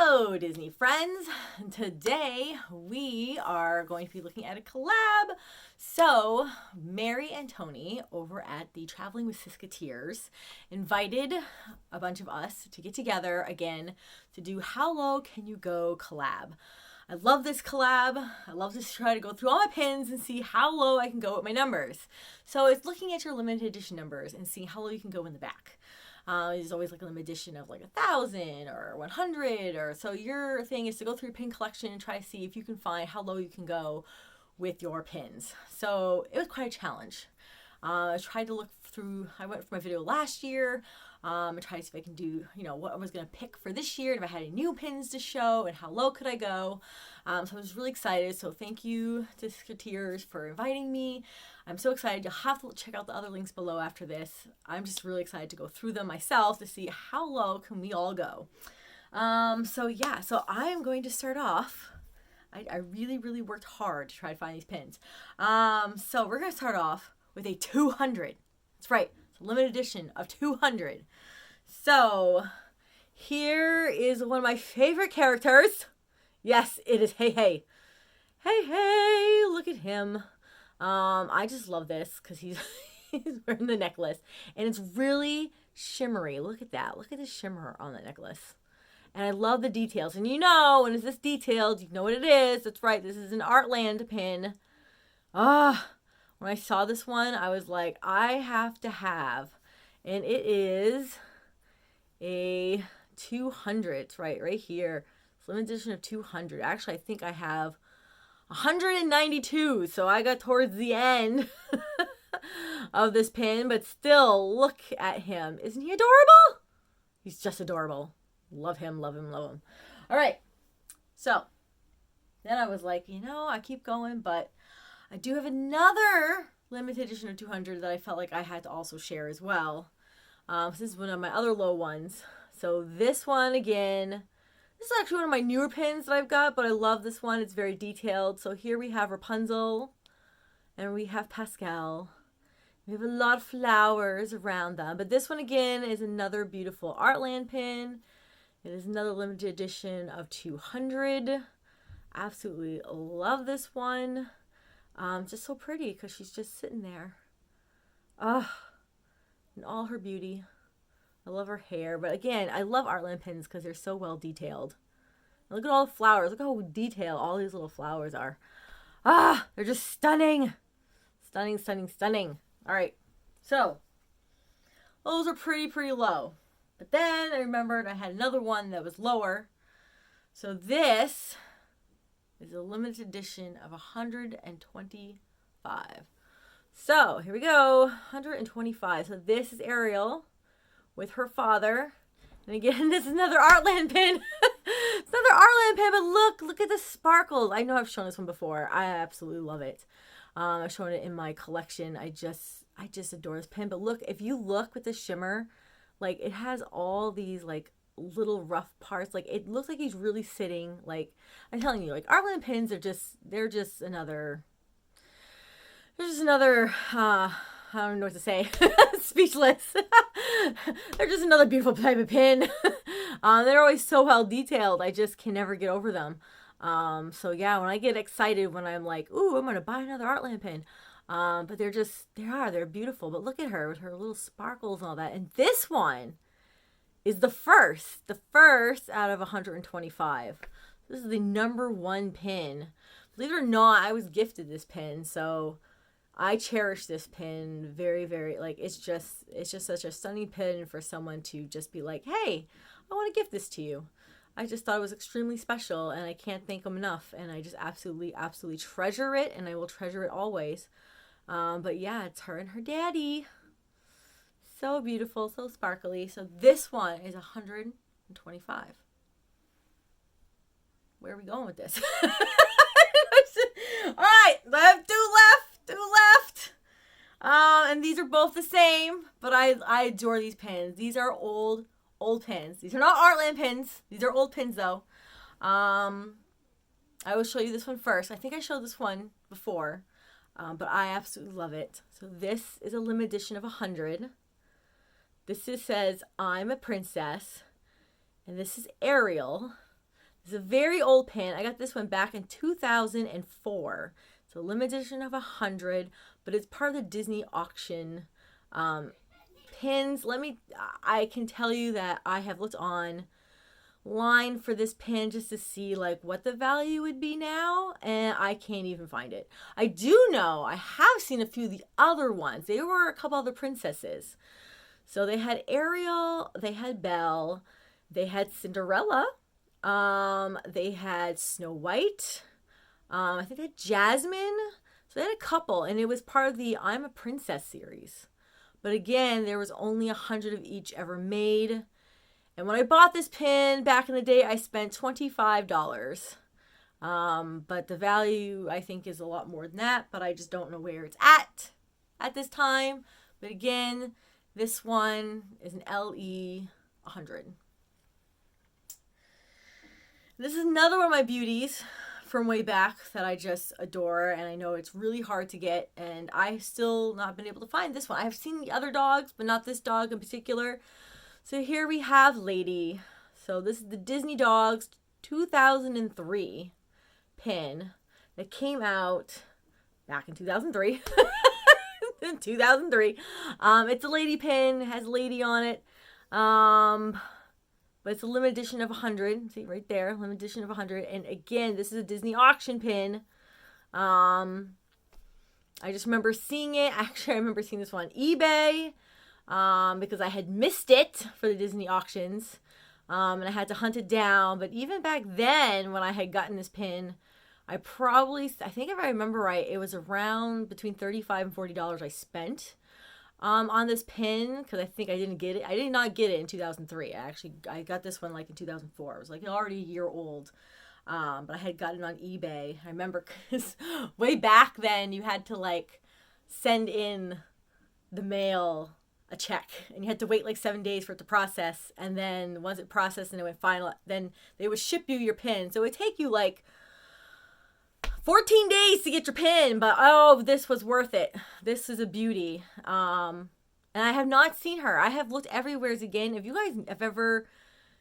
Hello, Disney friends. Today we are going to be looking at a collab. So, Mary and Tony over at the Traveling with SisketEars invited a bunch of us to get together again to do How Low Can You Go collab. I love this collab. I love to try to go through all my pins and see how low I can go with my numbers. So it's looking at your limited edition numbers and seeing how low you can go in the back. There's always like a limited edition of like 1,000 or 100, or so your thing is to go through your pin collection and try to see if you can find how low you can go with your pins. So it was quite a challenge. I tried to look through, I went for my video last year. I tried to see if I can do, what I was going to pick for this year, if I had any new pins to show, and how low could I go. So I was really excited. So thank you to SisketEars for inviting me. I'm so excited. You'll have to check out the other links below after this. I'm just really excited to go through them myself to see how low can we all go. So I am going to start off. I really, really worked hard to try to find these pins. So we're going to start off with a 200. That's right. It's a limited edition of 200. So here is one of my favorite characters. Yes, it is Hey Hey. Hey Hey, look at him. I just love this because he's wearing the necklace and it's really shimmery. Look at that. Look at the shimmer on the necklace. And I love the details. And when it's this detailed, you know what it is. That's right. This is an Artland pin. When I saw this one, I was like, I have to have. And it is a 200. It's right here. It's limited edition of 200. Actually, I think I have 192. So I got towards the end of this pin. But still, look at him. Isn't he adorable? He's just adorable. Love him, love him, love him. All right. So then I was like, I keep going, but I do have another limited edition of 200 that I felt like I had to also share as well. This is one of my other low ones. So this one again, this is actually one of my newer pins that I've got, but I love this one. It's very detailed. So here we have Rapunzel and we have Pascal. We have a lot of flowers around them. But this one again is another beautiful Artland pin. It is another limited edition of 200. Absolutely love this one. Just so pretty because she's just sitting there. In all her beauty. I love her hair. But again, I love Artland pins because they're so well detailed. And look at all the flowers. Look how detailed all these little flowers are. They're just stunning. Stunning, stunning, stunning. All right. So, those are pretty low. But then I remembered I had another one that was lower. So this is a limited edition of 125. So here we go, 125. So this is Ariel with her father. And again, this is another Artland pin. It's another Artland pin, but look at the sparkles. I know I've shown this one before. I absolutely love it. I've shown it in my collection. I just adore this pin. But look, if you look with the shimmer, like it has all these like little rough parts. Like it looks like he's really sitting. Like I'm telling you, like Artland pins are they're just another I don't know what to say. Speechless. They're just another beautiful type of pin. They're always so well detailed. I just can never get over them. So yeah, when I get excited, when I'm like, ooh, I'm gonna buy another Artland pin. But they're beautiful. But look at her with her little sparkles and all that. And this one is the first out of 125. This is the number one pin. Believe it or not, I was gifted this pin, so I cherish this pin very, very, like, it's just such a stunning pin for someone to just be like, hey, I want to gift this to you. I just thought it was extremely special, and I can't thank them enough, and I just absolutely, absolutely treasure it, and I will treasure it always. But yeah, it's her and her daddy. So beautiful, so sparkly. So this one is 125. Where are we going with this? All right, I have two left. And these are both the same, but I adore these pins. These are old pins. These are not Artland pins. These are old pins though. I will show you this one first. I think I showed this one before, but I absolutely love it. So this is a limited edition of 100. This says, I'm a princess. And this is Ariel. It's a very old pin. I got this one back in 2004. It's a limited edition of 100, but it's part of the Disney auction pins. I can tell you that I have looked online for this pin just to see like what the value would be now, and I can't even find it. I do know I have seen a few of the other ones. There were a couple other princesses. So they had Ariel, they had Belle, they had Cinderella, they had Snow White, I think they had Jasmine. So they had a couple, and it was part of the I'm a Princess series. But again, there was only 100 of each ever made. And when I bought this pin back in the day, I spent $25. But the value, I think, is a lot more than that. But I just don't know where it's at this time. But again, this one is an LE 100. This is another one of my beauties from way back that I just adore, and I know it's really hard to get, and I've still not been able to find this one. I've seen the other dogs, but not this dog in particular. So here we have Lady. So this is the Disney Dogs 2003 pin that came out back in 2003. In 2003. It's a Lady pin, it has Lady on it. But it's a limited edition of 100. See right there, limited edition of 100. And again, this is a Disney auction pin. I just remember seeing it. Actually, I remember seeing this one on eBay because I had missed it for the Disney auctions. And I had to hunt it down. But even back then, when I had gotten this pin, I think if I remember right, it was around between $35 and $40 I spent on this pin, because I think I didn't get it. I did not get it in 2003. I got this one like in 2004. It was like already a year old. But I had gotten it on eBay. I remember because way back then you had to like send in the mail a check, and you had to wait like 7 days for it to process. And then once it processed and it went final, then they would ship you your pin. So it would take you like 14 days to get your pin, but oh, this was worth it. This is a beauty. And I have not seen her. I have looked everywhere again. If you guys have ever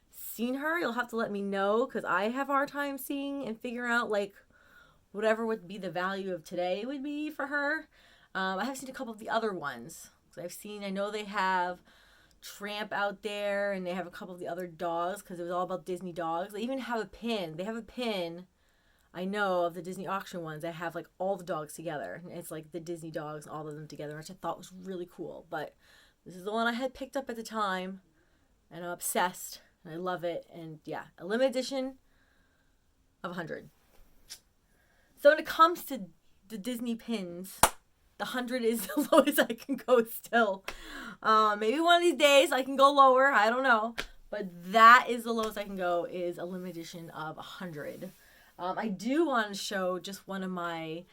seen her, you'll have to let me know, because I have a hard time seeing and figuring out like whatever would be the value of today would be for her. I have seen a couple of the other ones. So I know they have Tramp out there, and they have a couple of the other dogs, because it was all about Disney dogs. They even have a pin. They have a pin, I know, of the Disney auction ones that have like all the dogs together. It's like the Disney dogs, all of them together, which I thought was really cool. But this is the one I had picked up at the time, and I'm obsessed, and I love it. And yeah, a limited edition of 100. So when it comes to the Disney pins, the 100 is the lowest I can go still. Maybe one of these days I can go lower, I don't know. But that is the lowest I can go, is a limited edition of 100. I do want to show just one of my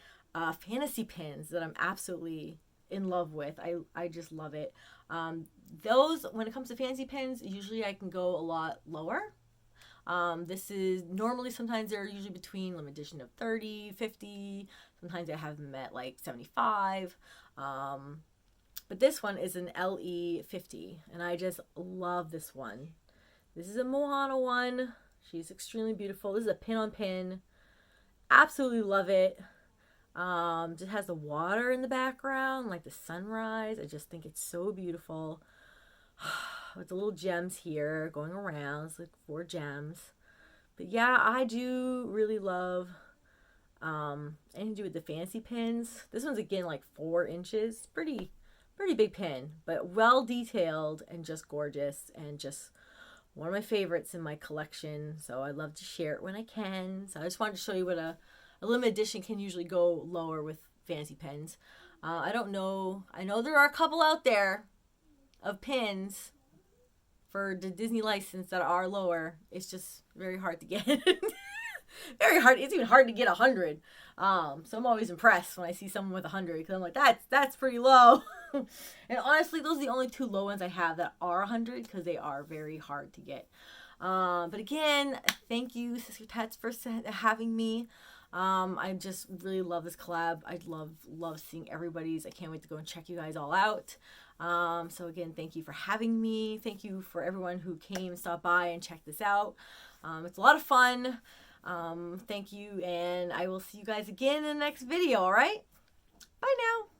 fantasy pins that I'm absolutely in love with. I just love it. Those, when it comes to fantasy pins, usually I can go a lot lower. This is normally, sometimes they're usually between limited edition of 30, 50. Sometimes I have them at like 75. But this one is an LE 50, and I just love this one. This is a Moana one. She's extremely beautiful. This is a pin on pin. Absolutely love it. Just has the water in the background, like the sunrise. I just think it's so beautiful. With the little gems here going around. It's like 4 gems. But yeah, I do really love anything to do with the fancy pins. This one's again like 4 inches. Pretty big pin, but well detailed and just gorgeous, and just one of my favorites in my collection. So I love to share it when I can. So I just wanted to show you what a limited edition can usually go lower with fancy pins. I don't know. I know there are a couple out there of pins for the Disney license that are lower. It's just very hard to get. Very hard. It's even hard to get 100. So I'm always impressed when I see someone with 100, because I'm like, that's pretty low. And honestly, those are the only 2 low ones I have that are 100, because they are very hard to get. But again, thank you, SisketEars, for having me. I just really love this collab. I love seeing everybody's. I can't wait to go and check you guys all out. So again, thank you for having me. Thank you for everyone who came, stopped by, and checked this out. It's a lot of fun. Thank you, and I will see you guys again in the next video, all right? Bye now.